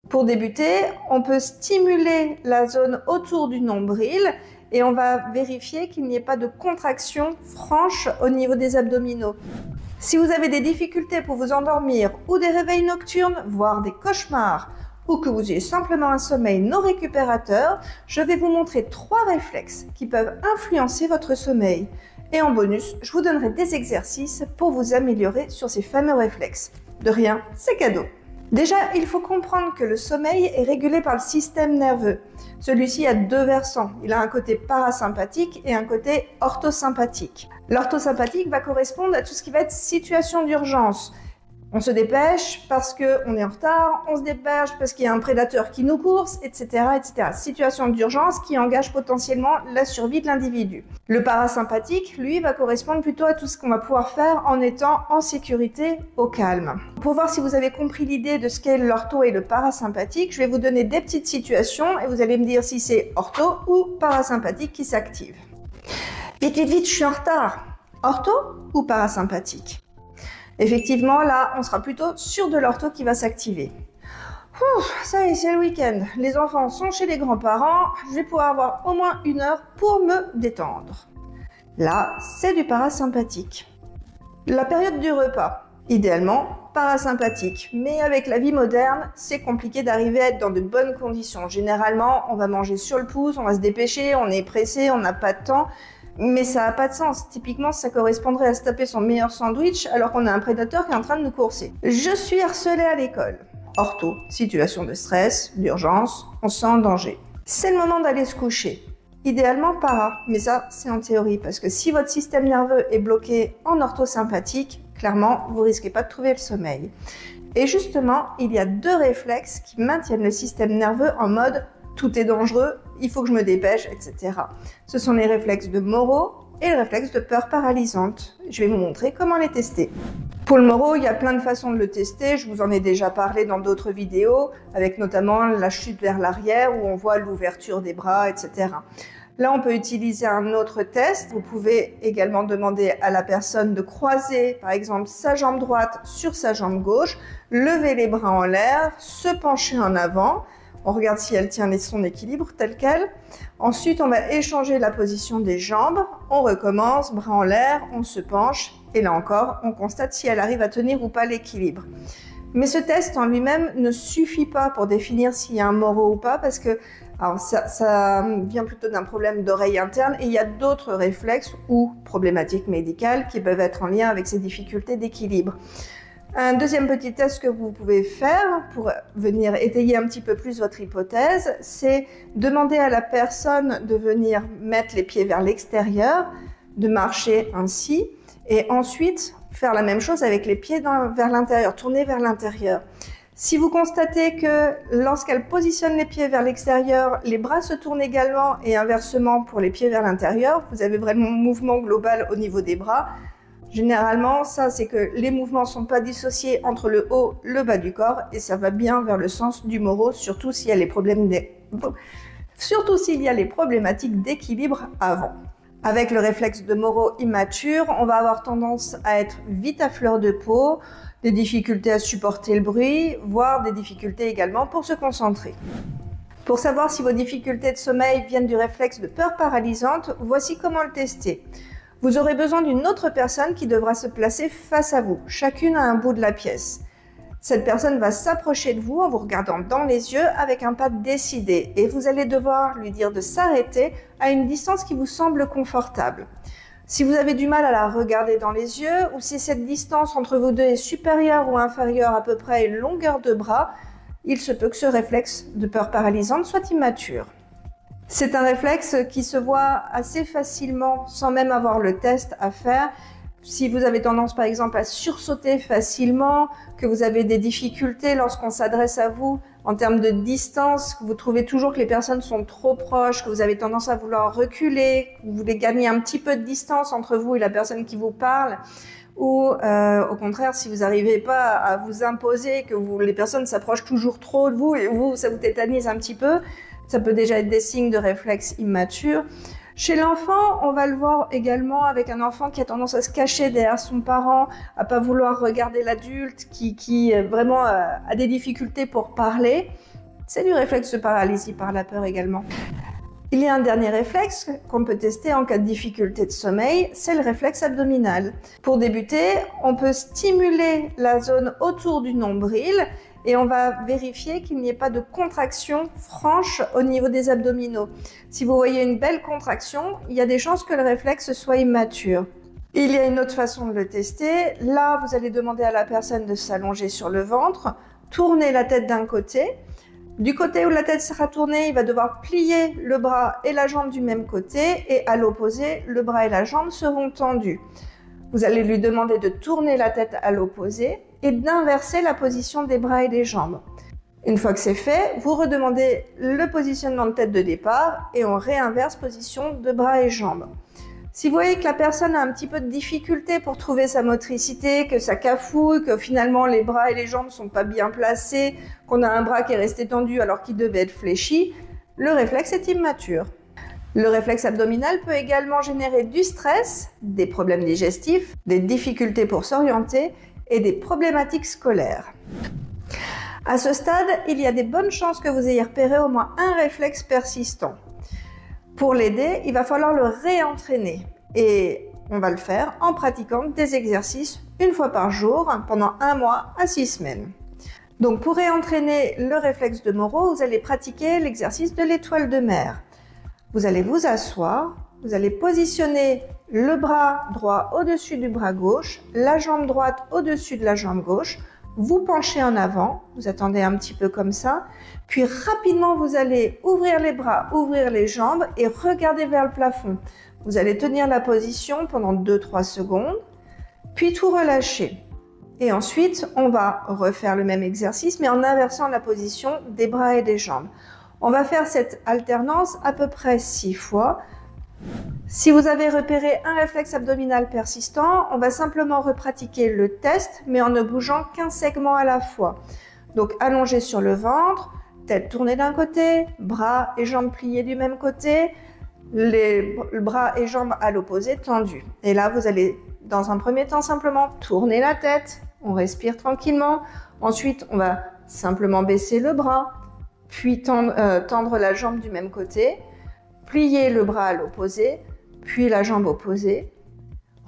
Pour débuter, on peut stimuler la zone autour du nombril et on va vérifier qu'il n'y ait pas de contraction franche au niveau des abdominaux. Si vous avez des difficultés pour vous endormir ou des réveils nocturnes, voire des cauchemars, ou que vous ayez simplement un sommeil non récupérateur, je vais vous montrer 3 réflexes qui peuvent influencer votre sommeil. Et en bonus, je vous donnerai des exercices pour vous améliorer sur ces fameux réflexes. De rien, c'est cadeau. Déjà, il faut comprendre que le sommeil est régulé par le système nerveux. Celui-ci a 2 versants. Il a un côté parasympathique et un côté orthosympathique. L'orthosympathique va correspondre à tout ce qui va être situation d'urgence. On se dépêche parce qu'on est en retard, on se dépêche parce qu'il y a un prédateur qui nous course, etc., etc. Situation d'urgence qui engage potentiellement la survie de l'individu. Le parasympathique, lui, va correspondre plutôt à tout ce qu'on va pouvoir faire en étant en sécurité, au calme. Pour voir si vous avez compris l'idée de ce qu'est l'ortho et le parasympathique, je vais vous donner des petites situations et vous allez me dire si c'est ortho ou parasympathique qui s'active. Vite, vite, vite, je suis en retard. Ortho ou parasympathique? Effectivement, là, on sera plutôt sur de l'ortho qui va s'activer. Ça y est, c'est le week-end. Les enfants sont chez les grands-parents. Je vais pouvoir avoir au moins 1 heure pour me détendre. Là, c'est du parasympathique. La période du repas, idéalement parasympathique. Mais avec la vie moderne, c'est compliqué d'arriver à être dans de bonnes conditions. Généralement, on va manger sur le pouce, on va se dépêcher, on est pressé, on n'a pas de temps. Mais ça n'a pas de sens. Typiquement, ça correspondrait à se taper son meilleur sandwich alors qu'on a un prédateur qui est en train de nous courser. Je suis harcelé à l'école. Ortho, situation de stress, d'urgence, on se sent en danger. C'est le moment d'aller se coucher. Idéalement para, mais ça c'est en théorie parce que si votre système nerveux est bloqué en orthosympathique, clairement vous risquez pas de trouver le sommeil. Et justement, il y a 2 réflexes qui maintiennent le système nerveux en mode tout est dangereux, il faut que je me dépêche, etc. Ce sont les réflexes de Moro et le réflexe de peur paralysante. Je vais vous montrer comment les tester. Pour le Moro, il y a plein de façons de le tester. Je vous en ai déjà parlé dans d'autres vidéos, avec notamment la chute vers l'arrière où on voit l'ouverture des bras, etc. Là, on peut utiliser un autre test. Vous pouvez également demander à la personne de croiser, par exemple, sa jambe droite sur sa jambe gauche, lever les bras en l'air, se pencher en avant. On regarde si elle tient son équilibre tel quel. Ensuite, on va échanger la position des jambes. On recommence, bras en l'air, on se penche. Et là encore, on constate si elle arrive à tenir ou pas l'équilibre. Mais ce test en lui-même ne suffit pas pour définir s'il y a un Moro ou pas, parce que alors ça vient plutôt d'un problème d'oreille interne et il y a d'autres réflexes ou problématiques médicales qui peuvent être en lien avec ces difficultés d'équilibre. Un deuxième petit test que vous pouvez faire pour venir étayer un petit peu plus votre hypothèse, c'est demander à la personne de venir mettre les pieds vers l'extérieur, de marcher ainsi, et ensuite faire la même chose avec les pieds vers l'intérieur, tourner vers l'intérieur. Si vous constatez que lorsqu'elle positionne les pieds vers l'extérieur, les bras se tournent également et inversement pour les pieds vers l'intérieur, vous avez vraiment un mouvement global au niveau des bras. Généralement, ça c'est que les mouvements ne sont pas dissociés entre le haut et le bas du corps et ça va bien vers le sens du Moro, surtout s'il y a les problématiques d'équilibre avant. Avec le réflexe de Moro immature, on va avoir tendance à être vite à fleur de peau, des difficultés à supporter le bruit, voire des difficultés également pour se concentrer. Pour savoir si vos difficultés de sommeil viennent du réflexe de peur paralysante, voici comment le tester. Vous aurez besoin d'une autre personne qui devra se placer face à vous, chacune à un bout de la pièce. Cette personne va s'approcher de vous en vous regardant dans les yeux avec un pas décidé et vous allez devoir lui dire de s'arrêter à une distance qui vous semble confortable. Si vous avez du mal à la regarder dans les yeux ou si cette distance entre vous deux est supérieure ou inférieure à peu près à une longueur de bras, il se peut que ce réflexe de peur paralysante soit immature. C'est un réflexe qui se voit assez facilement sans même avoir le test à faire. Si vous avez tendance par exemple à sursauter facilement, que vous avez des difficultés lorsqu'on s'adresse à vous en termes de distance, que vous trouvez toujours que les personnes sont trop proches, que vous avez tendance à vouloir reculer, que vous voulez gagner un petit peu de distance entre vous et la personne qui vous parle, ou au contraire, si vous n'arrivez pas à vous imposer, que les personnes s'approchent toujours trop de vous et vous, ça vous tétanise un petit peu, ça peut déjà être des signes de réflexe immature. Chez l'enfant, on va le voir également avec un enfant qui a tendance à se cacher derrière son parent, à pas vouloir regarder l'adulte, qui vraiment a des difficultés pour parler. C'est du réflexe de paralysie par la peur également. Il y a un dernier réflexe qu'on peut tester en cas de difficulté de sommeil, c'est le réflexe abdominal. Pour débuter, on peut stimuler la zone autour du nombril et on va vérifier qu'il n'y ait pas de contraction franche au niveau des abdominaux. Si vous voyez une belle contraction, il y a des chances que le réflexe soit immature. Il y a une autre façon de le tester. Là, vous allez demander à la personne de s'allonger sur le ventre, tourner la tête d'un côté. Du côté où la tête sera tournée, il va devoir plier le bras et la jambe du même côté et à l'opposé, le bras et la jambe seront tendus. Vous allez lui demander de tourner la tête à l'opposé et d'inverser la position des bras et des jambes. Une fois que c'est fait, vous redemandez le positionnement de tête de départ et on réinverse position de bras et jambes. Si vous voyez que la personne a un petit peu de difficulté pour trouver sa motricité, que ça cafouille, que finalement les bras et les jambes ne sont pas bien placés, qu'on a un bras qui est resté tendu alors qu'il devait être fléchi, le réflexe est immature. Le réflexe abdominal peut également générer du stress, des problèmes digestifs, des difficultés pour s'orienter et des problématiques scolaires. À ce stade, il y a des bonnes chances que vous ayez repéré au moins un réflexe persistant. Pour l'aider, il va falloir le réentraîner et on va le faire en pratiquant des exercices une fois par jour pendant 1 mois à 6 semaines. Donc pour réentraîner le réflexe de Moro, vous allez pratiquer l'exercice de l'étoile de mer. Vous allez vous asseoir, vous allez positionner le bras droit au-dessus du bras gauche, la jambe droite au-dessus de la jambe gauche, vous penchez en avant, vous attendez un petit peu comme ça, puis rapidement vous allez ouvrir les bras, ouvrir les jambes et regarder vers le plafond. Vous allez tenir la position pendant 2-3 secondes, puis tout relâcher. Et ensuite, on va refaire le même exercice, mais en inversant la position des bras et des jambes. On va faire cette alternance à peu près 6 fois. Si vous avez repéré un réflexe abdominal persistant, on va simplement repratiquer le test, mais en ne bougeant qu'un segment à la fois. Donc allongé sur le ventre, tête tournée d'un côté, bras et jambes pliés du même côté, les bras et jambes à l'opposé tendus. Et là, vous allez dans un premier temps simplement tourner la tête, on respire tranquillement. Ensuite, on va simplement baisser le bras, puis tendre la jambe du même côté, plier le bras à l'opposé, puis la jambe opposée,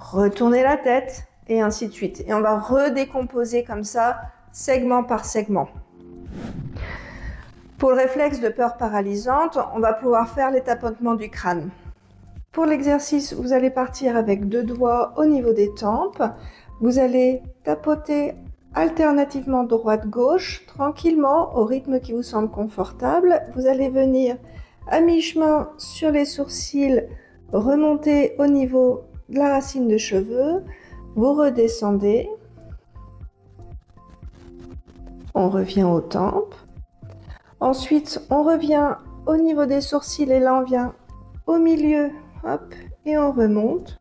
retourner la tête et ainsi de suite. Et on va redécomposer comme ça, segment par segment. Pour le réflexe de peur paralysante, on va pouvoir faire les tapotements du crâne. Pour l'exercice, vous allez partir avec 2 doigts au niveau des tempes. Vous allez tapoter alternativement droite-gauche, tranquillement, au rythme qui vous semble confortable. Vous allez venir à mi-chemin sur les sourcils, remonter au niveau de la racine de cheveux, vous redescendez, on revient aux tempes, ensuite on revient au niveau des sourcils et là on vient au milieu, hop, et on remonte.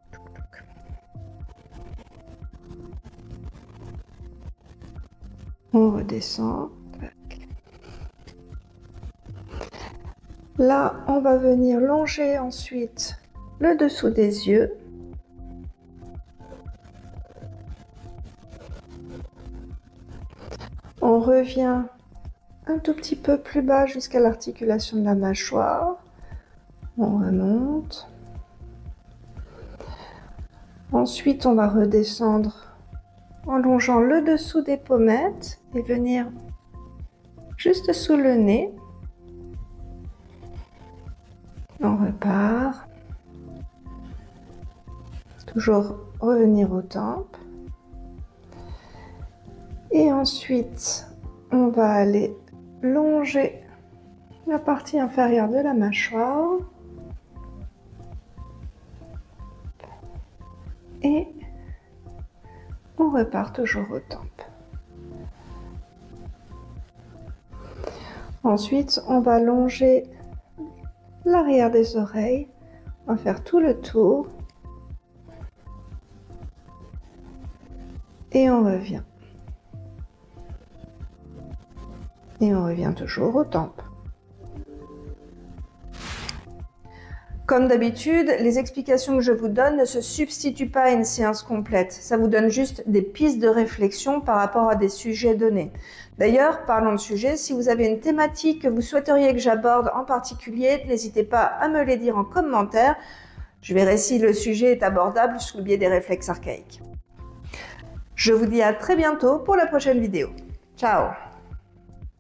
On redescend. Là, on va venir longer ensuite le dessous des yeux. On revient un tout petit peu plus bas jusqu'à l'articulation de la mâchoire. On remonte. Ensuite, on va redescendre en longeant le dessous des pommettes et venir juste sous le nez. On repart. Toujours revenir aux tempes. Et ensuite, on va aller longer la partie inférieure de la mâchoire. Et on repart toujours aux tempes. Ensuite, on va longer l'arrière des oreilles. On va faire tout le tour. Et on revient. Et on revient toujours aux tempes. Comme d'habitude, les explications que je vous donne ne se substituent pas à une séance complète. Ça vous donne juste des pistes de réflexion par rapport à des sujets donnés. D'ailleurs, parlons de sujets, si vous avez une thématique que vous souhaiteriez que j'aborde en particulier, n'hésitez pas à me les dire en commentaire. Je verrai si le sujet est abordable sous le biais des réflexes archaïques. Je vous dis à très bientôt pour la prochaine vidéo. Ciao!